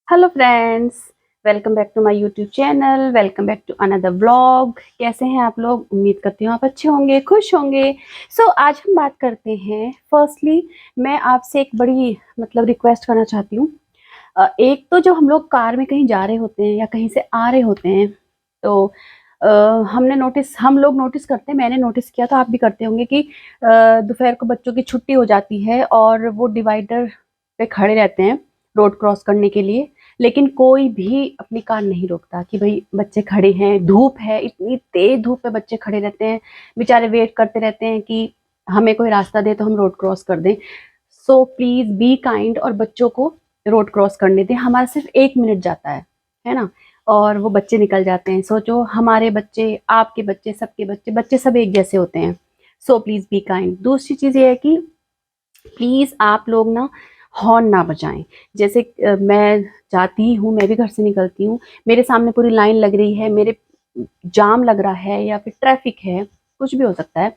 Hello friends, welcome back to my YouTube channel. Welcome back to another vlog. कैसे हैं आप लोग? उम्मीद करती हूँ आप अच्छे होंगे, खुश होंगे। आज हम बात करते हैं। फर्स्टली मैं आपसे एक बड़ी रिक्वेस्ट करना चाहती हूँ। एक तो जो हम लोग कार में कहीं जा रहे होते हैं या कहीं से आ रहे होते हैं, तो अ, हम लोग नोटिस करते हैं, मैंने नोटिस किया, तो आप भी करते होंगे कि दोपहर को बच्चों की छुट्टी हो जाती है और वो डिवाइडर पे खड़े रहते हैं रोड क्रॉस करने के लिए। लेकिन कोई भी अपनी कार नहीं रोकता कि भाई बच्चे खड़े हैं, धूप है, इतनी तेज धूप पे बच्चे खड़े रहते हैं, बेचारे वेट करते रहते हैं कि हमें कोई रास्ता दे तो हम रोड क्रॉस कर दें। सो प्लीज बी काइंड और बच्चों को रोड क्रॉस करने दें। हमारा सिर्फ 1 मिनट जाता है ना? और वो बच्चे निकल जाते हैं। सोचो, हमारे बच्चे, आपके बच्चे, सबके बच्चे, बच्चे सब एक जैसे होते हैं। So please be kind. दूसरी चीज ये है कि प्लीज आप लोग ना हॉर्न ना बजाएं। जैसे मैं जाती हूँ, मैं भी घर से निकलती हूँ, मेरे सामने पूरी लाइन लग रही है, मेरे जाम लग रहा है या फिर ट्रैफिक है, कुछ भी हो सकता है,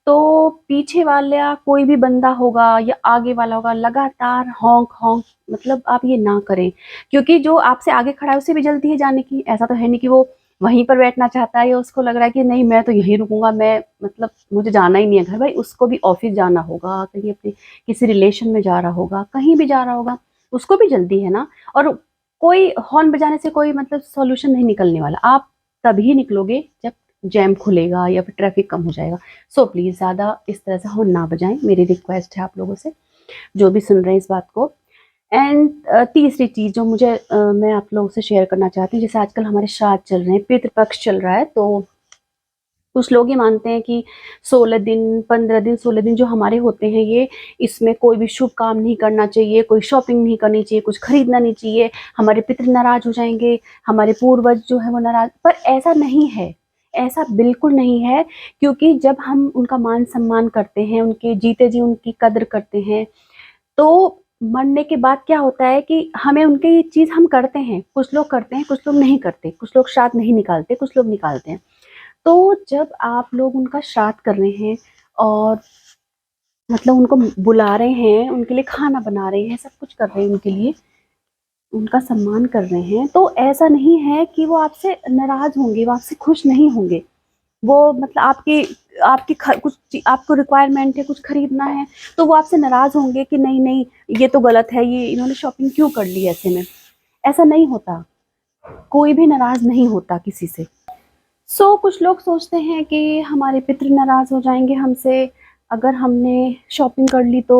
तो पीछे वाला कोई भी बंदा होगा या आगे वाला होगा, लगातार हॉन्क हॉन्क, आप ये ना करें। क्योंकि जो आपसे आगे खड़ा है उसे भी जल्दी है जाने की। ऐसा तो है नहीं कि वो वहीं पर बैठना चाहता है या उसको लग रहा है कि नहीं मैं तो यहीं रुकूंगा, मैं मुझे जाना ही नहीं है घर। भाई उसको भी ऑफिस जाना होगा, कहीं अपने किसी रिलेशन में जा रहा होगा, कहीं भी जा रहा होगा, उसको भी जल्दी है ना। और कोई हॉर्न बजाने से कोई सॉल्यूशन नहीं निकलने वाला। आप तभी निकलोगे जब जैम खुलेगा या फिर ट्रैफिक कम हो जाएगा। सो प्लीज ज्यादा इस तरह से हॉर्न ना बजाएं, मेरी रिक्वेस्ट है आप लोगों से जो भी सुन रहे हैं इस बात को। एंड तीसरी चीज जो मैं आप लोगों से शेयर करना चाहती हूँ, जैसे आजकल हमारे श्राद्ध चल रहे हैं, पितृपक्ष चल रहा है, तो कुछ लोग ये मानते हैं कि 16 दिन, 15 दिन, 16 दिन जो हमारे होते हैं, ये इसमें कोई भी शुभ काम नहीं करना चाहिए, कोई शॉपिंग नहीं करनी चाहिए, कुछ खरीदना नहीं चाहिए, हमारे पितृ नाराज हो जाएंगे, हमारे पूर्वज जो है वो नाराज। पर ऐसा नहीं है, ऐसा बिल्कुल नहीं है। क्योंकि जब हम उनका मान सम्मान करते हैं, उनके जीते जी उनकी कद्र करते हैं, तो मरने के बाद क्या होता है कि हमें उनके ये चीज हम करते हैं। कुछ लोग करते हैं, कुछ लोग नहीं करते, कुछ लोग श्राद्ध नहीं निकालते, कुछ लोग निकालते हैं। तो जब आप लोग उनका श्राद्ध कर रहे हैं और उनको बुला रहे हैं, उनके लिए खाना बना रहे हैं, सब कुछ कर रहे हैं, उनके लिए उनका सम्मान कर रहे हैं, तो ऐसा नहीं है कि वो आपसे नाराज होंगे, वो आपसे खुश नहीं होंगे। वो आपकी आपकी आपको रिक्वायरमेंट है, कुछ खरीदना है, तो वो आपसे नाराज होंगे कि नहीं नहीं, ये तो गलत है, ये इन्होंने शॉपिंग क्यों कर ली ऐसे में। ऐसा नहीं होता, कोई भी नाराज नहीं होता किसी से। कुछ लोग सोचते हैं कि हमारे पितृ नाराज हो जाएंगे हमसे अगर हमने शॉपिंग कर ली तो।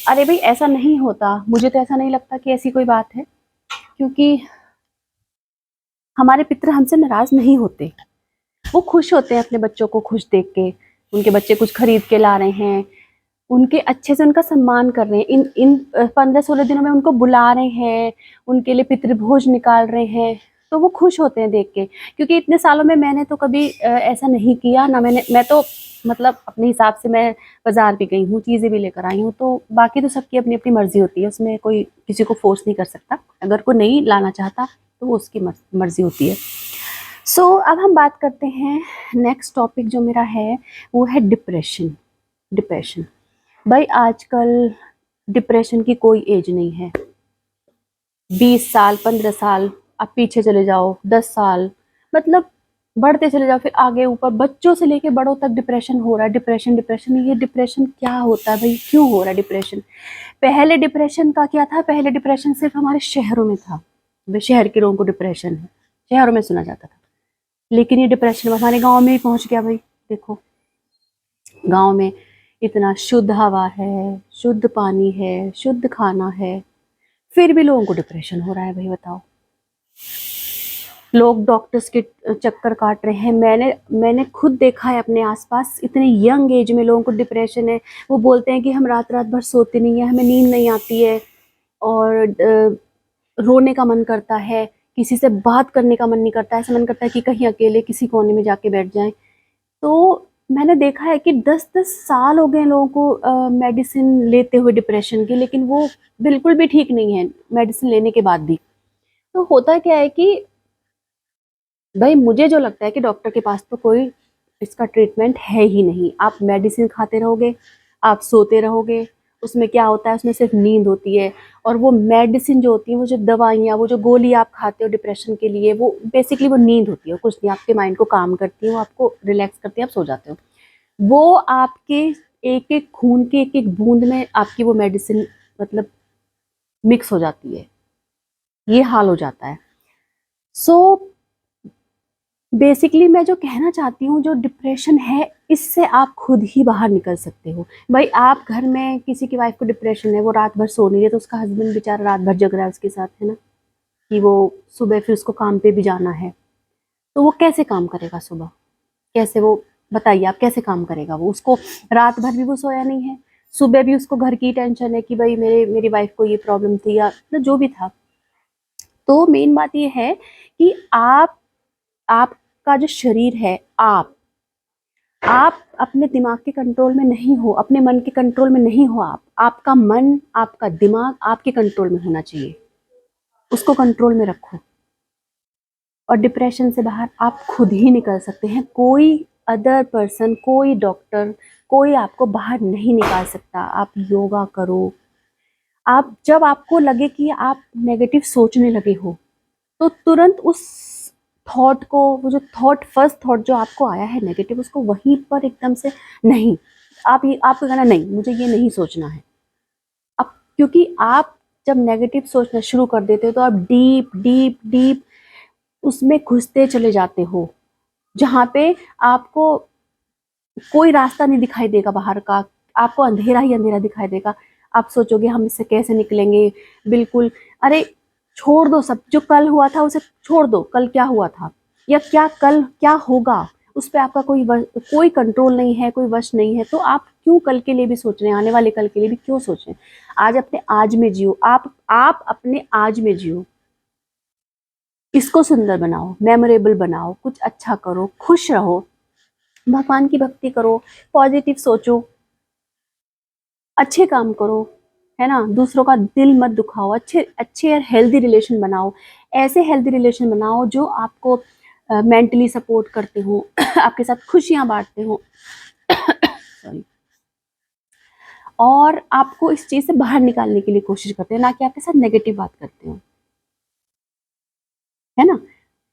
अरे भाई, ऐसा नहीं होता। मुझे तो ऐसा नहीं लगता कि ऐसी कोई बात है, क्योंकि हमारे पितृ हमसे नाराज नहीं होते। वो खुश होते हैं अपने बच्चों को खुश देख के। उनके बच्चे कुछ खरीद के ला रहे हैं, उनके अच्छे से उनका सम्मान कर रहे हैं, इन इन 15-16 दिनों में उनको बुला रहे हैं, उनके लिए पितृभोज निकाल रहे हैं, तो वो खुश होते हैं देख के। क्योंकि इतने सालों में मैंने तो कभी ऐसा नहीं किया ना। मैं तो अपने हिसाब से मैं बाजार भी गई हूँ, चीज़ें भी लेकर आई हूँ, तो बाकी तो सबकी अपनी अपनी मर्जी होती है, उसमें कोई किसी को फोर्स नहीं कर सकता। अगर कोई नहीं लाना चाहता तो वो उसकी मर्जी होती है। अब हम बात करते हैं। नेक्स्ट टॉपिक जो मेरा है वो है डिप्रेशन। डिप्रेशन, भाई आजकल डिप्रेशन की कोई एज नहीं है। 20 साल, 15 साल, आप पीछे चले जाओ, 10 साल, मतलब बढ़ते चले जाओ, फिर आगे ऊपर, बच्चों से लेके बड़ों तक डिप्रेशन हो रहा है। डिप्रेशन डिप्रेशन, ये डिप्रेशन क्या होता है भाई? क्यों हो रहा है डिप्रेशन? पहले डिप्रेशन का क्या था? पहले डिप्रेशन सिर्फ हमारे शहरों में था, वे शहर के लोगों को डिप्रेशन है, शहरों में सुना जाता था। लेकिन ये डिप्रेशन हमारे गांव में ही पहुंच गया भाई। देखो, गांव में इतना शुद्ध हवा है, शुद्ध पानी है, शुद्ध खाना है, फिर भी लोगों को डिप्रेशन हो रहा है। भाई बताओ, लोग डॉक्टर्स के चक्कर काट रहे हैं। मैंने खुद देखा है अपने आसपास, इतने यंग एज में लोगों को डिप्रेशन है। वो बोलते हैं कि हम रात रात भर सोते नहीं है, हमें नींद नहीं आती है, और रोने का मन करता है, किसी से बात करने का मन नहीं करता है, ऐसा मन करता है कि कहीं अकेले किसी कोने में जाके बैठ जाएं। तो मैंने देखा है कि 10-10 साल हो गए लोगों को मेडिसिन लेते हुए डिप्रेशन की, लेकिन वो बिल्कुल भी ठीक नहीं है मेडिसिन लेने के बाद भी। तो होता क्या है कि भाई मुझे जो लगता है कि डॉक्टर के पास तो कोई इसका ट्रीटमेंट है ही नहीं। आप मेडिसिन खाते रहोगे, आप सोते रहोगे, उसमें क्या होता है, उसमें सिर्फ नींद होती है। और वो मेडिसिन जो होती है, वो जो दवाइयाँ, वो जो गोली आप खाते हो डिप्रेशन के लिए, वो बेसिकली वो नींद होती है, कुछ नहीं, आपके माइंड को काम करती है, वो आपको रिलैक्स करती है, आप सो जाते हो। वो आपके एक एक खून के एक एक बूंद में आपकी वो मेडिसिन मतलब मिक्स हो जाती है, ये हाल हो जाता है। सो बेसिकली मैं जो कहना चाहती हूँ, जो डिप्रेशन है, इससे आप खुद ही बाहर निकल सकते हो। भाई आप घर में किसी की वाइफ को डिप्रेशन है, वो रात भर सो नहीं है, तो उसका हस्बैंड बेचारा रात भर जग रहा है उसके साथ, है ना, कि वो सुबह फिर उसको काम पे भी जाना है, तो वो कैसे काम करेगा सुबह, कैसे वो, बताइए आप कैसे काम करेगा वो, उसको रात भर भी वो सोया नहीं है, सुबह भी उसको घर की टेंशन है कि भाई मेरी वाइफ को ये प्रॉब्लम थी या मतलब जो भी था। तो मेन बात ये है कि आपका जो शरीर है, आप अपने दिमाग के कंट्रोल में नहीं हो, अपने मन के कंट्रोल में नहीं हो। आपका मन, आपका दिमाग आपके कंट्रोल में होना चाहिए, उसको कंट्रोल में रखो। और डिप्रेशन से बाहर आप खुद ही निकल सकते हैं, कोई अदर पर्सन, कोई डॉक्टर, कोई आपको बाहर नहीं निकाल सकता। आप योगा करो। आप जब आपको लगे कि आप नेगेटिव सोचने लगे हो, तो तुरंत उस थॉट को, वो जो थॉट, फर्स्ट थॉट जो आपको आया है नेगेटिव, उसको वहीं पर एकदम से, नहीं, आपको कहना नहीं, मुझे ये नहीं सोचना है अब। क्योंकि आप जब नेगेटिव सोचना शुरू कर देते हो, तो आप डीप डीप डीप उसमें घुसते चले जाते हो, जहाँ पे आपको कोई रास्ता नहीं दिखाई देगा बाहर का, आपको अंधेरा ही अंधेरा दिखाई देगा। आप सोचोगे हम इससे कैसे निकलेंगे, बिल्कुल, अरे छोड़ दो सब, जो कल हुआ था उसे छोड़ दो, कल क्या हुआ था या क्या कल क्या होगा, उस पर आपका कोई कंट्रोल नहीं है, कोई वश नहीं है। तो आप क्यों कल के लिए भी सोच रहे हैं, आने वाले कल के लिए भी क्यों सोच रहे हैं। आज अपने आज में जियो, आप अपने आज में जियो, इसको सुंदर बनाओ, मेमोरेबल बनाओ, कुछ अच्छा करो, खुश रहो, भगवान की भक्ति करो, पॉजिटिव सोचो, अच्छे काम करो, है ना, दूसरों का दिल मत दुखाओ, अच्छे अच्छे और हेल्दी रिलेशन बनाओ। ऐसे हेल्दी रिलेशन बनाओ जो आपको मेंटली सपोर्ट करते हो आपके साथ खुशियां बांटते हो सॉरी, और आपको इस चीज से बाहर निकालने के लिए कोशिश करते हैं, ना कि आपके साथ नेगेटिव बात करते हो, है ना।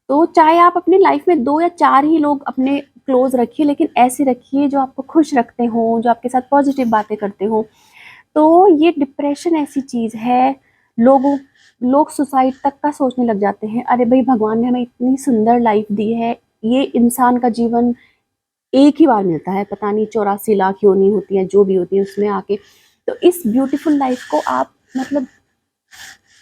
तो चाहे आप अपनी लाइफ में 2 या 4 ही लोग अपने क्लोज रखिए, लेकिन ऐसे रखिए जो आपको खुश रखते हो, जो आपके साथ पॉजिटिव बातें करते हो। तो ये डिप्रेशन ऐसी चीज है, लोगों लोग सुसाइड तक का सोचने लग जाते हैं। अरे भाई, भगवान ने हमें इतनी सुंदर लाइफ दी है, ये इंसान का जीवन एक ही बार मिलता है, पता नहीं 84 लाख योनि होती है, जो भी होती है उसमें आके, तो इस ब्यूटीफुल लाइफ को आप मतलब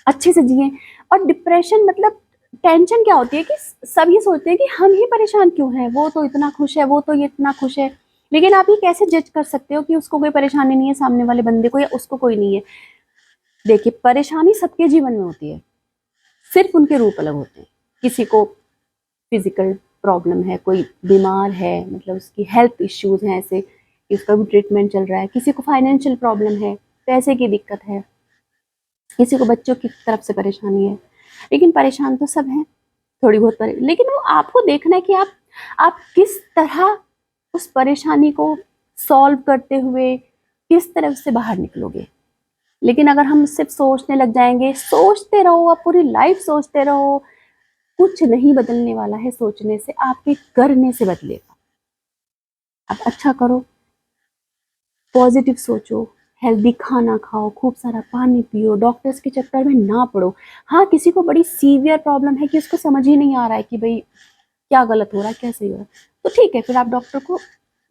अच्छे से जिए। और डिप्रेशन मतलब टेंशन क्या होती है कि सब ये सोचते हैं कि हम ही परेशान क्यों हैं, वो तो इतना खुश है, वो तो ये इतना खुश है। लेकिन आप ये कैसे जज कर सकते हो कि उसको कोई परेशानी नहीं है, सामने वाले बंदे को, या उसको कोई नहीं है। देखिए, परेशानी सबके जीवन में होती है, सिर्फ उनके रूप अलग होते हैं। किसी को फिजिकल प्रॉब्लम है, कोई बीमार है, मतलब उसकी हेल्थ इश्यूज हैं ऐसे कि उसका भी ट्रीटमेंट चल रहा है, किसी को फाइनेंशियल प्रॉब्लम है, पैसे की दिक्कत है, किसी को बच्चों की तरफ से परेशानी है। लेकिन परेशान तो सब हैं, थोड़ी बहुत लेकिन वो आपको देखना है कि आप किस तरह उस परेशानी को सॉल्व करते हुए किस तरह उससे बाहर निकलोगे। लेकिन अगर हम सिर्फ सोचने लग जाएंगे, सोचते रहो, आप पूरी लाइफ सोचते रहो, कुछ नहीं बदलने वाला है सोचने से, आपके करने से बदलेगा। आप अच्छा करो, पॉजिटिव सोचो, हेल्दी खाना खाओ, खूब सारा पानी पियो, डॉक्टर्स के चक्कर में ना पड़ो। हाँ, किसी को बड़ी सीवियर प्रॉब्लम है कि उसको समझ ही नहीं आ रहा है कि भाई क्या गलत हो रहा है, क्या सही हो रहा है, तो ठीक है, फिर आप डॉक्टर को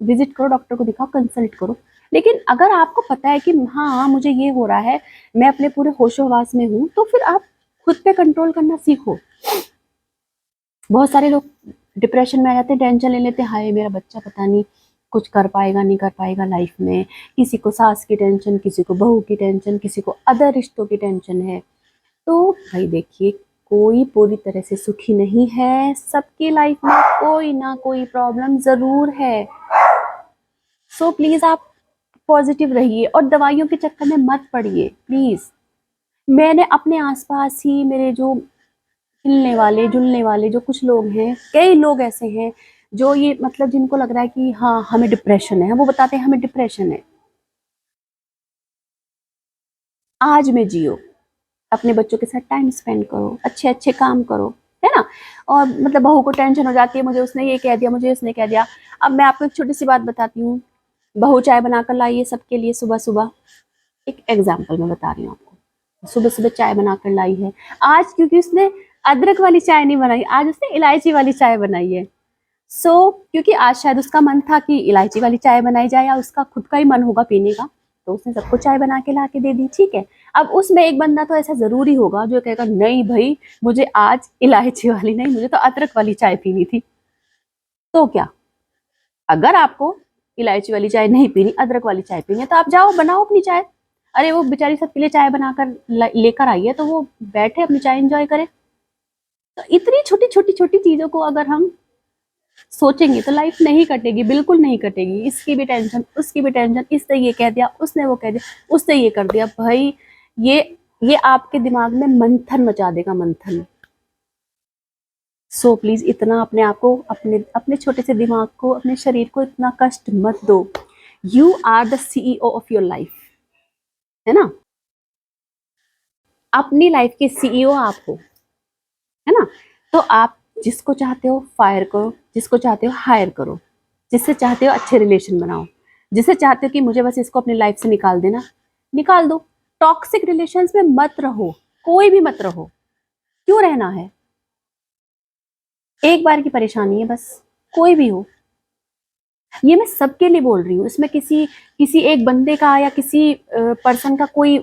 विजिट करो, डॉक्टर को दिखाओ, कंसल्ट करो। लेकिन अगर आपको पता है कि हाँ मुझे ये हो रहा है, मैं अपने पूरे होशोहवास में हूँ, तो फिर आप खुद पे कंट्रोल करना सीखो। बहुत सारे लोग डिप्रेशन में आ जाते हैं, टेंशन ले लेते हैं, हाय मेरा बच्चा पता नहीं कुछ कर पाएगा नहीं कर पाएगा लाइफ में। किसी को सास की टेंशन, किसी को बहू की टेंशन, किसी को अदर रिश्तों की टेंशन है। तो भाई देखिए, कोई पूरी तरह से सुखी नहीं है, सबकी लाइफ में कोई ना कोई प्रॉब्लम जरूर है। सो प्लीज आप पॉजिटिव रहिए और दवाइयों के चक्कर में मत पड़िए प्लीज। मैंने अपने आसपास ही मेरे जो हिलने वाले जुलने वाले जो कुछ लोग हैं, कई लोग ऐसे हैं जो ये मतलब जिनको लग रहा है कि हाँ हमें डिप्रेशन है, वो बताते हैं हमें डिप्रेशन है। आज में जियो, अपने बच्चों के साथ टाइम स्पेंड करो, अच्छे अच्छे काम करो, है ना। और मतलब बहू को टेंशन हो जाती है, मुझे उसने ये कह दिया, मुझे उसने कह दिया। अब मैं आपको एक छोटी सी बात बताती हूँ। बहू चाय बनाकर लाई है सबके लिए सुबह सुबह, एक एग्जाम्पल मैं बता रही हूँ आपको। सुबह सुबह चाय बनाकर लाई है आज, क्योंकि उसने अदरक वाली चाय नहीं बनाई, आज उसने इलायची वाली चाय बनाई है। क्योंकि आज शायद उसका मन था कि इलायची वाली चाय बनाई जाए, या उसका खुद का ही मन होगा पीने का, तो उसने सबको चाय बना के ला के दे दी, ठीक है। अब उसमें एक बंदा तो ऐसा जरूरी होगा जो कहेगा नहीं भाई, मुझे आज इलायची वाली नहीं, मुझे तो अदरक वाली चाय पीनी थी। तो क्या, अगर आपको इलायची वाली चाय नहीं पीनी, अदरक वाली चाय पीनी है, तो आप जाओ बनाओ अपनी चाय। अरे वो बेचारी सबके लिए चाय बनाकर लेकर आई है, तो वो बैठे अपनी चाय एंजॉय करे। तो इतनी छोटी छोटी छोटी चीजों को अगर हम सोचेंगे तो लाइफ नहीं कटेगी, बिल्कुल नहीं कटेगी। इसकी भी टेंशन, उसकी भी टेंशन, इसने ये कह दिया, उसने वो कह दिया, उसने ये कर दिया, भाई ये आपके दिमाग में मंथन मचा देगा, मंथन। सो प्लीज इतना अपने आप को, अपने अपने छोटे से दिमाग को, अपने शरीर को इतना कष्ट मत दो। You are the CEO of your life, है ना। अपनी लाइफ के सीईओ आप हो, है ना। तो आप जिसको चाहते हो फायर करो, जिसको चाहते हो हायर करो, जिससे चाहते हो अच्छे रिलेशन बनाओ, जिससे चाहते हो कि मुझे बस इसको अपनी लाइफ से निकाल देना, निकाल दो। टॉक्सिक रिलेशंस में मत रहो, कोई भी मत रहो। क्यों रहना है, एक बार की परेशानी है बस, कोई भी हो। ये मैं सबके लिए बोल रही हूँ, इसमें किसी किसी एक बंदे का या किसी पर्सन का कोई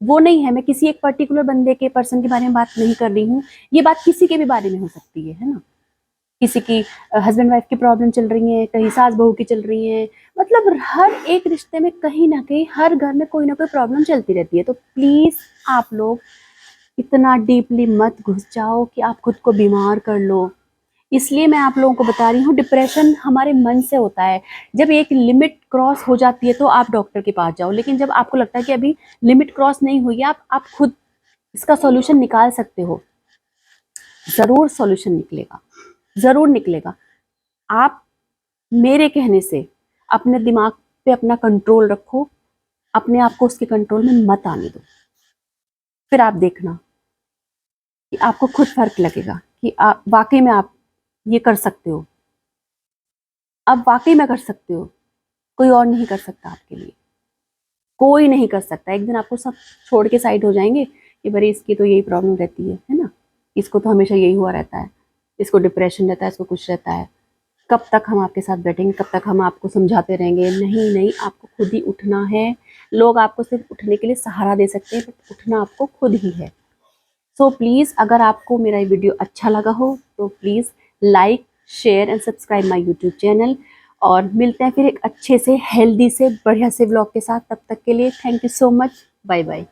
वो नहीं है। मैं किसी एक पर्टिकुलर बंदे के पर्सन के बारे में बात नहीं कर रही हूँ। ये बात किसी के भी बारे में हो सकती है ना। किसी की हस्बैंड वाइफ की प्रॉब्लम चल रही है, कहीं सास बहू की चल रही है, मतलब हर एक रिश्ते में कहीं ना कहीं, हर घर में कोई ना कोई प्रॉब्लम चलती रहती है। तो प्लीज आप लोग इतना डीपली मत घुस जाओ कि आप खुद को बीमार कर लो। इसलिए मैं आप लोगों को बता रही हूँ, डिप्रेशन हमारे मन से होता है। जब एक लिमिट क्रॉस हो जाती है तो आप डॉक्टर के पास जाओ, लेकिन जब आपको लगता है कि अभी लिमिट क्रॉस नहीं हुई है, आप खुद इसका सॉल्यूशन निकाल सकते हो। जरूर सॉल्यूशन निकलेगा, जरूर निकलेगा। आप मेरे कहने से अपने दिमाग पे अपना कंट्रोल रखो, अपने आप को उसके कंट्रोल में मत आने दो। फिर आप देखना कि आपको खुद फर्क लगेगा कि आप वाकई में आप ये कर सकते हो। अब वाकई में कर सकते हो, कोई और नहीं कर सकता आपके लिए, कोई नहीं कर सकता। एक दिन आपको सब छोड़ के साइड हो जाएंगे कि भाई इसकी तो यही प्रॉब्लम रहती है ना, इसको तो हमेशा यही हुआ रहता है, इसको डिप्रेशन रहता है, इसको कुछ रहता है। कब तक हम आपके साथ बैठेंगे, कब तक हम आपको समझाते रहेंगे? नहीं नहीं, आपको खुद ही उठना है। लोग आपको सिर्फ उठने के लिए सहारा दे सकते हैं, बट उठना आपको खुद ही है। सो प्लीज़, अगर आपको मेरा ये वीडियो अच्छा लगा हो तो please like, share and subscribe my YouTube channel. और मिलते हैं फिर एक अच्छे से, हेल्दी से, बढ़िया से व्लॉग के साथ। तब तक के लिए thank you so much, bye bye.